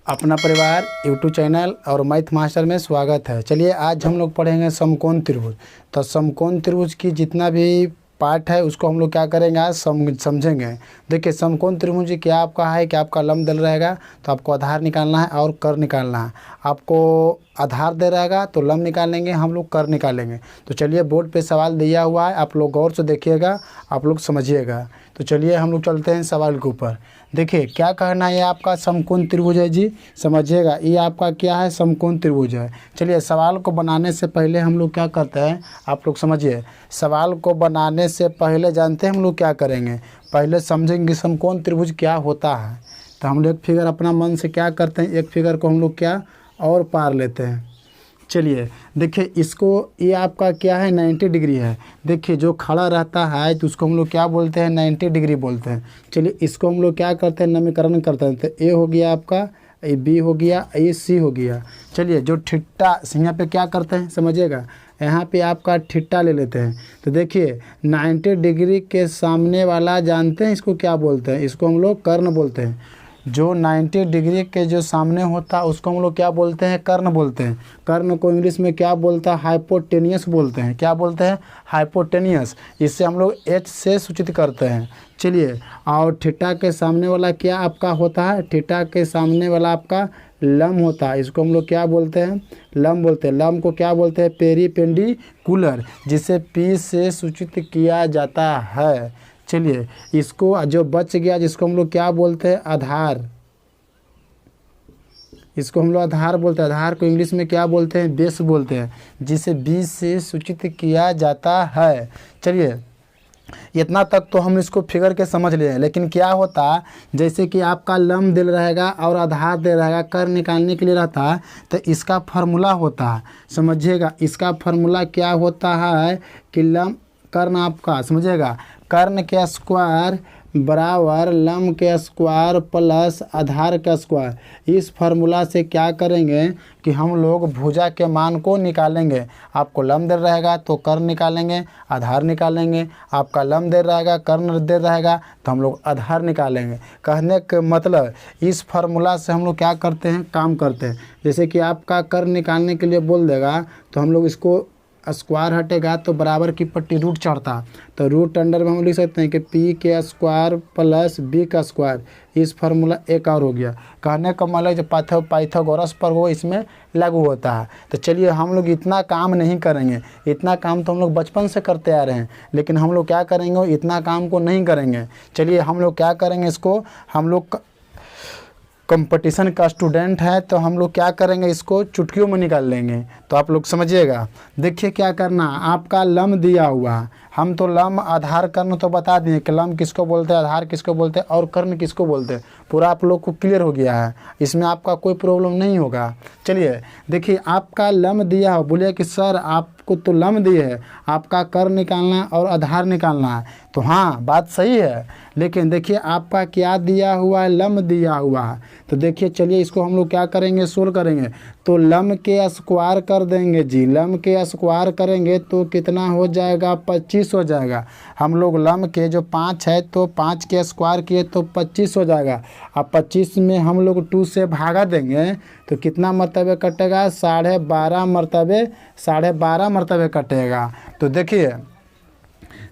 अपना परिवार YouTube channel और मैथ मास्टर में स्वागत है। चलिए आज हम लोग पढ़ेंगे समकोण त्रिभुज। तो समकोण त्रिभुज की जितना भी पार्ट है उसको हम लोग क्या करेंगे आज समझेंगे। देखिए समकोण त्रिभुज क्या आपका है कि आपका लंब दल रहेगा तो आपको आधार निकालना है और कर निकालना है। आपको आधार दे रहेगा तो लंब निकालेंगे, हम लोग कर निकालेंगे। तो चलिए बोर्ड पे सवाल दिया हुआ है, आप लोग गौर से देखिएगा, आप लोग समझिएगा। तो चलिए हम लोग चलते हैं सवाल के ऊपर। देखिए क्या कहना है, आपका समकोण त्रिभुज है जी, समझिएगा। ये आपका क्या है, समकोण त्रिभुज है। चलिए सवाल को बनाने से पहले हम लोग क्या करते हैं, आप लोग समझिए। सवाल को बनाने से पहले जानते हैं हम लोग क्या करेंगे, पहले समझेंगे समकोण त्रिभुज क्या होता है। तो हम लोग एक फिगर अपना मन से क्या करते हैं, एक फिगर को हम लोग क्या और पार लेते हैं। चलिए देखिए इसको, ये आपका क्या है 90 डिग्री है। देखिए जो खड़ा रहता है तो उसको हम लोग क्या बोलते हैं, 90 डिग्री बोलते हैं। चलिए इसको हम लोग क्या करते हैं, नामकरण करते हैं। तो ए हो गया आपका, ये बी हो गया, ये सी हो गया। चलिए जो ठिट्टा यहाँ पे क्या करते हैं समझिएगा, यहाँ पे आपका ठिट्टा ले लेते हैं। तो देखिए 90 डिग्री के सामने वाला जानते हैं इसको क्या बोलते हैं, इसको हम लोग कर्ण बोलते हैं। जो 90 डिग्री के जो सामने होता है उसको हम लोग क्या बोलते हैं, कर्ण बोलते हैं। कर्ण को इंग्लिश में क्या बोलता है, हाइपोटेनियस बोलते हैं। क्या बोलते हैं, हाइपोटेनियस। इससे हम लोग एच से सूचित करते हैं। चलिए और थीटा के सामने वाला क्या आपका होता है, थीटा के सामने वाला आपका लंब होता है। इसको हम लोग क्या बोलते हैं, लंब बोलते हैं। लंब को क्या बोलते हैं, पेरिपेंडिकुलर, जिसे पी से सूचित किया जाता है। चलिए इसको जो बच गया जिसको हम लोग क्या बोलते हैं, आधार। इसको हम लोग आधार बोलते हैं। आधार को इंग्लिश में क्या बोलते हैं, बेस बोलते हैं, जिसे बी से सूचित किया जाता है। चलिए इतना तक तो हम इसको फिगर के समझ लिए। लेकिन क्या होता, जैसे कि आपका लंब दिल रहेगा और आधार दे रहेगा, कर निकालने के लिए रहता है तो इसका फार्मूला होता है, समझिएगा। इसका फार्मूला क्या होता है कि लंब कर्ण आपका समझिएगा, कर्ण के स्क्वायर बराबर लंब के स्क्वायर प्लस आधार का स्क्वायर। इस फार्मूला से क्या करेंगे कि हम लोग भुजा के मान को निकालेंगे। आपको लंब दे रहेगा तो कर्ण निकालेंगे, आधार निकालेंगे। आपका लंब दे रहेगा, कर्ण दे रहेगा तो हम लोग आधार निकालेंगे। कहने का मतलब इस फार्मूला से हम लोग क्या करते हैं, काम करते हैं। जैसे कि आपका कर्ण निकालने के लिए बोल देगा तो हम लोग इसको स्क्वायर हटेगा तो बराबर की पट्टी रूट चढ़ता, तो रूट अंडर में हम लिख सकते हैं कि पी के स्क्वायर प्लस बी का स्क्वायर। इस फार्मूला एक और हो गया। कहने का मतलब जो पाइथागोरस पर वो इसमें लागू होता है। तो चलिए हम लोग इतना काम नहीं करेंगे, इतना काम तो हम लोग बचपन से करते आ रहे हैं, लेकिन हम लोग क्या करेंगे, इतना काम को नहीं करेंगे। चलिए हम लोग क्या करेंगे, इसको हम लोग कंपटीशन का स्टूडेंट है तो हम लोग क्या करेंगे, इसको चुटकियों में निकाल लेंगे। तो आप लोग समझिएगा। देखिए क्या करना, आपका लंब दिया हुआ, हम तो लंब आधार कर्ण तो बता दिए कि लंब किसको बोलते हैं, आधार किसको बोलते हैं और कर्ण किसको बोलते हैं। पूरा आप लोग को क्लियर हो गया है, इसमें आपका कोई प्रॉब्लम नहीं होगा। चलिए देखिए आपका लंब दिया हो, बोलिए कि सर आपको तो लंब दिए है, आपका कर्ण निकालना और आधार निकालना है। तो हाँ बात सही है, लेकिन देखिए आपका क्या दिया हुआ है, लंब दिया हुआ है। तो देखिए चलिए इसको हम लोग क्या करेंगे, सोल्व करेंगे। तो लंब के स्क्वायर कर देंगे जी, लंब के स्क्वायर करेंगे तो कितना हो जाएगा, 25 हो जाएगा। हम लोग लंब के जो 5 है तो 5 के स्क्वायर किए तो 25 हो जाएगा। अब 25 में हम लोग 2 से भागा देंगे तो कितना मरतबे कटेगा, 12.5 मरतबे, 12.5 मरतबे कटेगा। तो देखिए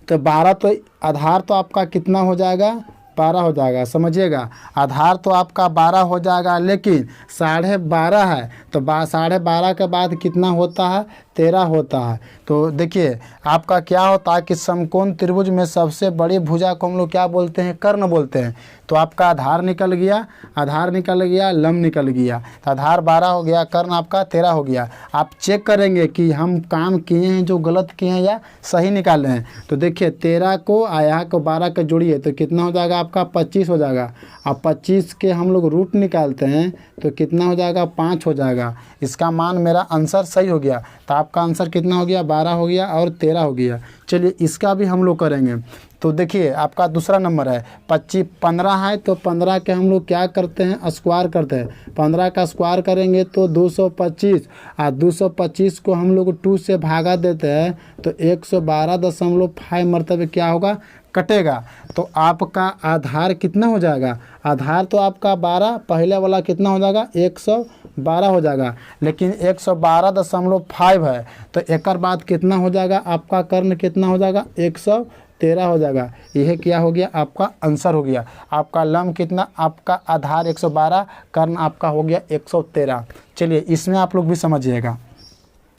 तो 12 तो आधार तो आपका कितना हो जाएगा, 12 हो जाएगा, समझिएगा। आधार तो आपका 12 हो जाएगा, लेकिन 12.5 है तो 12.5 के बाद कितना होता है, 13 होता है। तो देखिए आपका क्या होता है कि समकोण त्रिभुज में सबसे बड़ी भुजा को हम लोग क्या बोलते हैं, कर्ण बोलते हैं। तो आपका आधार निकल गया, आधार निकल गया, लंब निकल गया। तो आधार 12 हो गया, कर्ण आपका 13 हो गया। आप चेक करेंगे कि हम काम किए हैं जो गलत किए हैं या सही निकाले हैं। तो देखिए 13 को आया को 12 के जोड़िए तो कितना हो जाएगा आपका, 25 हो जाएगा। अब 25 के हम लोग रूट निकालते हैं तो कितना हो जाएगा, 5 हो जाएगा। इसका मान मेरा आंसर सही हो गया। तो आपका आंसर कितना हो गया, 12 हो गया और 13 हो गया। चलिए इसका भी हम लोग करेंगे। तो देखिए आपका दूसरा नंबर है 15 है तो 15 के हम लोग क्या करते हैं, स्क्वायर करते हैं। 15 का स्क्वायर करेंगे तो 225, और 225 को हम लोग 2 से भागा देते हैं तो 112.5 मरतबे क्या होगा, कटेगा तो आपका आधार कितना हो जाएगा, आधार तो आपका 12, पहले वाला कितना हो जाएगा 112 हो जाएगा, लेकिन 112.5 है तो एक बाद कितना हो जाएगा आपका कर्ण कितना हो जाएगा 113 हो जाएगा। यह क्या हो गया आपका आंसर हो गया। आपका लम्ब कितना, आपका आधार 112, कर्ण आपका हो गया 113। चलिए इसमें आप लोग भी समझिएगा।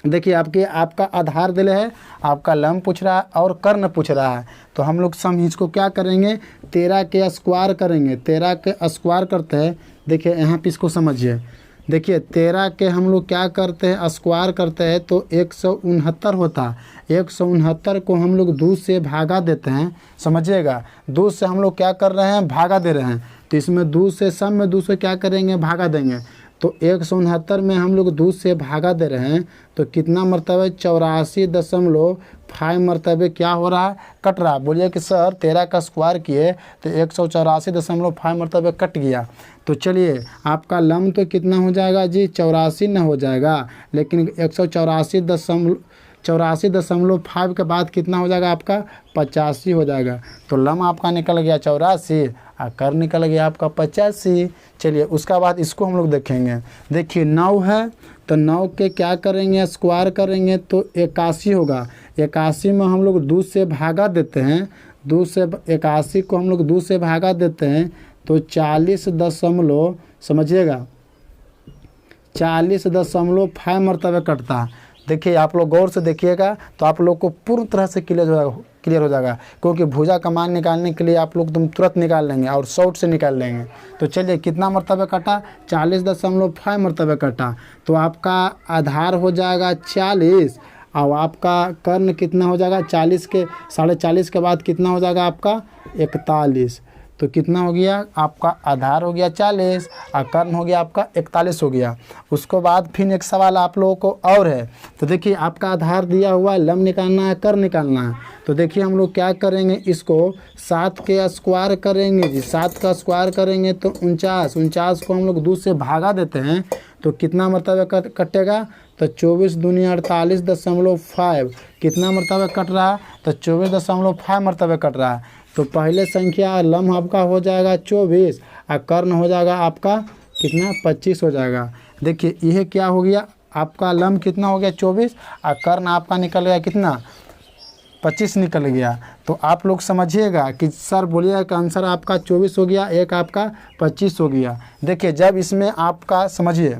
देखिए आपका आधार दिले है, आपका लम्ब पूछ रहा है और कर्ण पूछ रहा है, तो हम लोग सम इसको क्या करेंगे 13 के स्क्वायर करेंगे। 13 के स्क्वायर करते हैं, देखिए यहाँ पे इसको समझिए। देखिए 13 के हम लोग क्या करते हैं स्क्वायर करते हैं तो 169 होता है। 169 को हम लोग 2 से भागा देते हैं, समझिएगा। 2 से हम लोग क्या कर रहे हैं भागा दे रहे हैं, तो इसमें 2 से सम में 2 से क्या करेंगे भागा देंगे। तो 169 में हम लोग 2 से भागा दे रहे हैं तो कितना मरतबे 84.5 मरतबे क्या हो रहा है कट रहा है। बोलिए कि सर 13 का स्क्वायर किए तो 184.5 मरतबे कट गया। तो चलिए आपका लम्ब तो कितना हो जाएगा जी 84 न हो जाएगा, लेकिन 184.5 के बाद कितना हो जाएगा आपका 85 हो जाएगा। तो लम्ब आपका निकल गया 84 और कर्ण निकल गया आपका 85। चलिए उसका बाद इसको हम लोग देखेंगे। देखिए 9 है तो 9 के क्या करेंगे स्क्वायर करेंगे तो 81 होगा। 81 में हम लोग 2 से भागा देते हैं, 2 से 81 को हम लोग 2 से भागा देते हैं तो 40 समझिएगा 40.5 मरतबे कटता है। देखिए आप लोग गौर से देखिएगा तो आप लोग को पूर्ण तरह से क्लियर हो जाएगा, क्योंकि भुजा का मान निकालने के लिए आप लोग तुम तुरंत निकाल लेंगे और शॉर्ट से निकाल लेंगे। तो चलिए कितना मरतबे कटा 40.5 मरतबे कटा, तो आपका आधार हो जाएगा 40 और आपका कर्ण कितना हो जाएगा 40 के 40.5 के बाद कितना हो जाएगा आपका 41। तो कितना हो गया आपका आधार हो गया 40 और कर्ण हो गया आपका 41 हो गया। उसको बाद फिर एक सवाल आप लोगों को और है। तो देखिए आपका आधार दिया हुआ है, लम्ब निकालना है कर्ण निकालना है। तो देखिए हम लोग क्या करेंगे इसको 7 के स्क्वायर करेंगे जी। 7 का स्क्वायर करेंगे तो 49 को हम लोग 2 से भागा देते हैं तो कितना मरतबे कटेगा तो 24 दूनी 48.5 कितना मरतबे कट रहा है तो 24.5 मरतबे कट रहा है। तो पहले संख्या लम्ब आपका हो जाएगा 24 और कर्ण हो जाएगा आपका कितना 25 हो जाएगा। देखिए यह क्या हो गया आपका लम्ब कितना हो गया 24 और कर्ण आपका निकल गया कितना 25 निकल गया। तो आप लोग समझिएगा कि सर बोलिएगा कि आंसर आपका 24 हो गया, एक आपका 25 हो गया। देखिए जब इसमें आपका समझिए,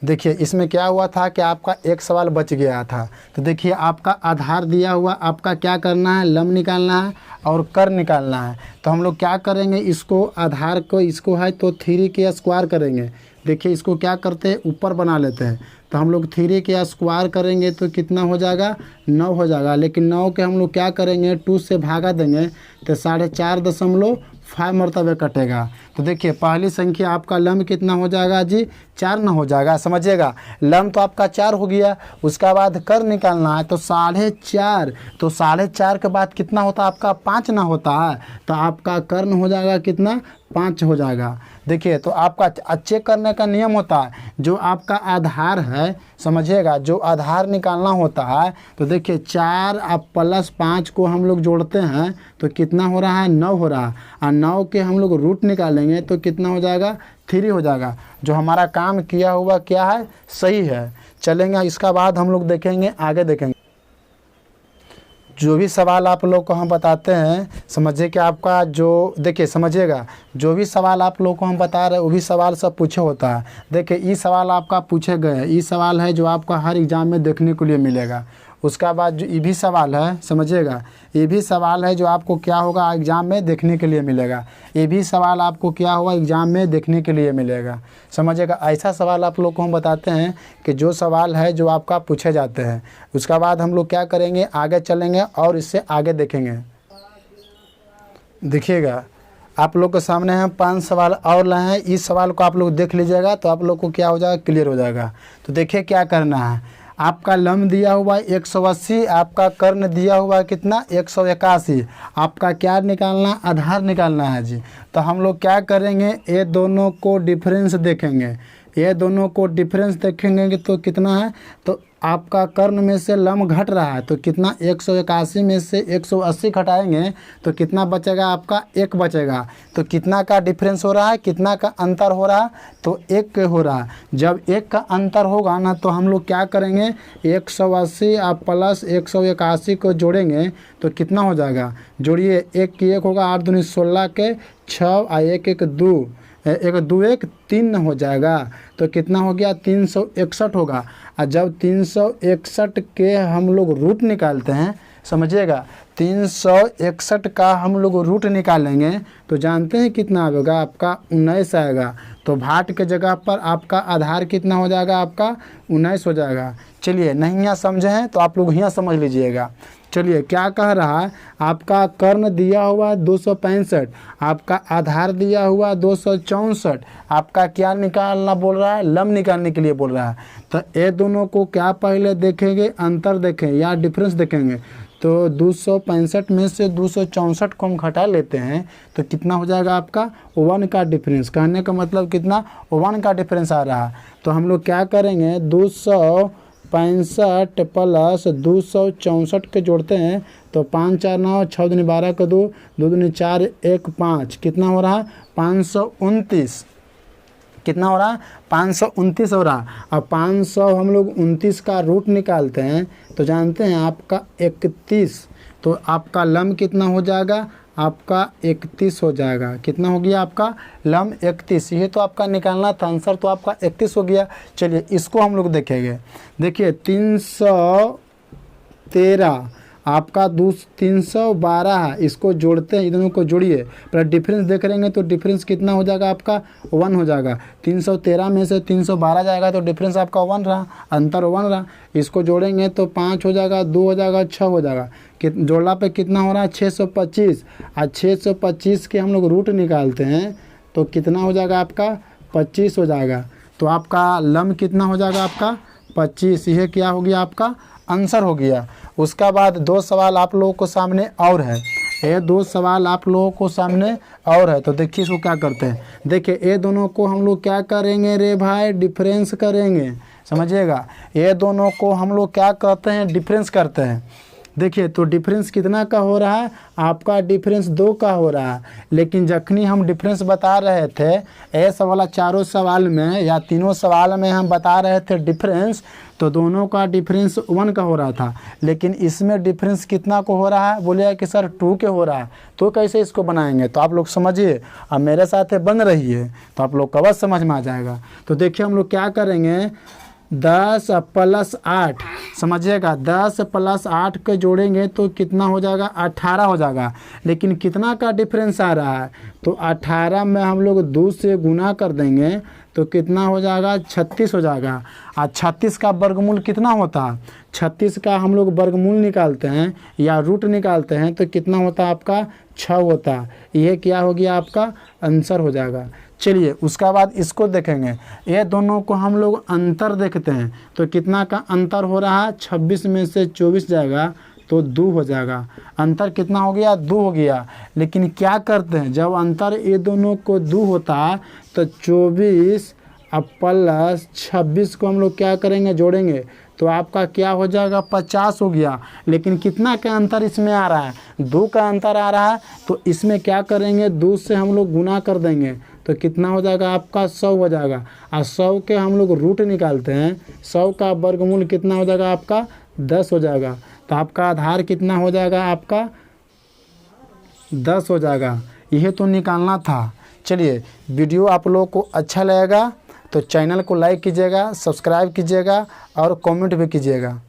देखिए इसमें क्या हुआ था कि आपका एक सवाल बच गया था। तो देखिए आपका आधार दिया हुआ, आपका क्या करना है लम्ब निकालना है और कर्ण निकालना है। तो हम लोग क्या करेंगे इसको आधार को इसको है तो 3 के स्क्वायर करेंगे। देखिए इसको क्या करते हैं ऊपर बना लेते हैं, तो हम लोग 3 के स्क्वायर करेंगे तो कितना हो जाएगा 9 हो जाएगा। लेकिन 9 के हम लोग क्या करेंगे 2 से भागा देंगे तो 4.5 मरतबे कटेगा। तो देखिए पहली संख्या आपका लम्ब कितना हो जाएगा जी 4 न हो जाएगा, समझिएगा। लम्ब तो आपका 4 हो गया, उसका बाद कर्ण निकालना है तो 4.5, तो 4.5 के बाद कितना होता है आपका 5 ना होता है, तो आपका कर्ण हो जाएगा कितना 5 हो जाएगा। देखिए तो आपका चेक करने का नियम होता है, जो आपका आधार है समझिएगा, जो आधार निकालना होता है तो देखिए 4 और +5 को हम लोग जोड़ते हैं तो कितना हो रहा है 9 हो रहा है, और 9 के हम लोग रूट निकालेंगे तो कितना हो जाएगा 3 हो जाएगा। जो हमारा काम किया हुआ क्या है सही है। चलेंगे इसका बाद हम लोग देखेंगे आगे देखेंगे। जो भी सवाल आप लोग को हम बताते हैं समझिए कि आपका जो देखिए समझिएगा, जो भी सवाल आप लोग को हम बता रहे हैं वो भी सवाल सब पूछे होता है। देखिए ये सवाल आपका पूछे गए, ये सवाल है जो आपका हर एग्ज़ाम में देखने को लिए मिलेगा। उसका बाद जो ये भी सवाल है समझिएगा, ये भी सवाल है जो आपको क्या होगा एग्ज़ाम में देखने के लिए मिलेगा। ये भी सवाल आपको क्या होगा एग्ज़ाम में देखने के लिए मिलेगा, समझिएगा। ऐसा सवाल आप लोग को हम बताते हैं कि जो सवाल है जो आपका पूछे जाते हैं। उसका बाद हम लोग क्या करेंगे आगे चलेंगे और इससे आगे देखेंगे। देखिएगा आप लोग के सामने हम 5 सवाल और लाए हैं, इस सवाल को आप लोग देख लीजिएगा तो आप लोग को क्या हो जाएगा क्लियर हो जाएगा। तो देखिए क्या करना है, आपका लम्ब दिया हुआ 180, आपका कर्ण दिया हुआ कितना 181, आपका क्या निकालना आधार निकालना है जी। तो हम लोग क्या करेंगे ये दोनों को डिफरेंस देखेंगे, ये दोनों को डिफरेंस देखेंगे तो कितना है, तो आपका कर्ण में से लम घट रहा है तो कितना 181 में से 180 घटाएंगे तो कितना बचेगा आपका 1 बचेगा। तो कितना का डिफरेंस हो रहा है, कितना का अंतर हो रहा है, तो 1 हो रहा है। जब 1 का अंतर होगा ना तो हम लोग क्या करेंगे 180 आप प्लस 181 को जोड़ेंगे तो कितना हो जाएगा, जोड़िए 1 की 1 होगा 8 दूनी 16 के 6 और 1 1 2 1 2 1 3 हो जाएगा तो कितना हो गया 361 होगा। और जब 361 के हम लोग रूट निकालते हैं, समझिएगा 361 का हम लोग रूट निकालेंगे तो जानते हैं कितना आएगा आपका 19 आएगा। तो भाट के जगह पर आपका आधार कितना हो जाएगा, आपका 19 हो जाएगा। चलिए नहीं यहाँ समझे हैं तो आप लोग यहाँ समझ लीजिएगा। चलिए क्या कह रहा है, आपका कर्ण दिया हुआ 265, आपका आधार दिया हुआ 264, आपका क्या निकालना बोल रहा है, लम निकालने के लिए बोल रहा है। तो ये दोनों को क्या पहले देखेंगे, अंतर देखें या डिफरेंस देखेंगे। तो 265 में से 264 को हम घटा लेते हैं तो कितना हो जाएगा आपका 1 का डिफरेंस। कहने का मतलब कितना 1 का डिफरेंस आ रहा है। तो हम लोग क्या करेंगे 265 प्लस 264 के जोड़ते हैं तो 5 4 9 6 दूनी 12 का 2 2 दूनी 4 1 5 कितना हो रहा है 529। कितना हो रहा है 529 हो रहा। अब 500 हम लोग 29 का रूट निकालते हैं तो जानते हैं आपका 31, तो आपका लम कितना हो जाएगा, आपका 31 हो जाएगा। कितना हो गया आपका लम 31। ये तो आपका निकालना था आंसर, तो आपका 31 हो गया। चलिए इसको हम लोग देखेंगे। देखिए 313 आपका 312 है, इसको जोड़ते हैं, दोनों को जोड़िए पर डिफरेंस देख रहेंगे तो डिफरेंस कितना हो जाएगा आपका 1 हो जाएगा। 313 में से 312 जाएगा तो डिफरेंस आपका 1 रहा, अंतर 1 रहा। इसको जोड़ेंगे तो 5 हो जाएगा, 2 हो जाएगा, 6 हो जाएगा। जोड़ला पे कितना हो रहा है 625। और 625 के हम लोग रूट निकालते हैं तो कितना हो जाएगा आपका 25 हो जाएगा। तो आपका लम कितना हो जाएगा आपका 25। यह क्या हो गया आपका आंसर हो गया। उसका बाद 2 सवाल आप लोगों को सामने और है, ये 2 सवाल आप लोगों को सामने और है। तो देखिए इसको क्या करते हैं, देखिए ये दोनों को हम लोग क्या करेंगे रे भाई, डिफरेंस करेंगे। समझिएगा ये दोनों को हम लोग क्या करते हैं, डिफरेंस करते हैं। देखिए तो डिफरेंस कितना का हो रहा है, आपका डिफरेंस 2 का हो रहा है। लेकिन जखनी हम डिफरेंस बता रहे थे ऐसा वाला चारों सवाल में या तीनों सवाल में हम बता रहे थे डिफरेंस, तो दोनों का डिफरेंस 1 का हो रहा था। लेकिन इसमें डिफरेंस कितना को हो रहा है, बोलिए कि सर 2 के हो रहा है। तो कैसे इसको बनाएंगे, तो आप लोग समझिए अब मेरे साथ बन रही है तो आप लोग का बस समझ में आ जाएगा। तो देखिए हम लोग क्या करेंगे 10 प्लस 8, समझिएगा 10 प्लस 8 के जोड़ेंगे तो कितना हो जाएगा 18 हो जाएगा। लेकिन कितना का डिफरेंस आ रहा है, तो 18 में हम लोग 2 से गुना कर देंगे तो कितना हो जाएगा 36 हो जाएगा। और 36 का वर्गमूल कितना होता है, 36 का हम लोग वर्गमूल निकालते हैं या रूट निकालते हैं तो कितना होता है आपका 6 होता है। यह क्या हो गया आपका आंसर हो जाएगा। चलिए उसका बाद इसको देखेंगे, ये दोनों को हम लोग अंतर देखते हैं तो कितना का अंतर हो रहा है, 26 में से 24 जाएगा तो 2 हो जाएगा। अंतर कितना हो गया 2 हो गया। लेकिन क्या करते हैं जब अंतर ये दोनों को 2 होता है तो 24 अब प्लस 26 को हम लोग क्या करेंगे जोड़ेंगे तो आपका क्या हो जाएगा 50 हो गया। लेकिन कितना का अंतर इसमें आ रहा है, 2 का अंतर आ रहा है। तो इसमें क्या करेंगे 2 से हम लोग गुना कर देंगे तो कितना हो जाएगा आपका 100 हो जाएगा। और 100 के हम लोग रूट निकालते हैं, 100 का वर्गमूल कितना हो जाएगा आपका 10 हो जाएगा। तो आपका आधार कितना हो जाएगा आपका 10 हो जाएगा। यह तो निकालना था। चलिए वीडियो आप लोगों को अच्छा लगेगा तो चैनल को लाइक कीजिएगा, सब्सक्राइब कीजिएगा और कमेंट भी कीजिएगा।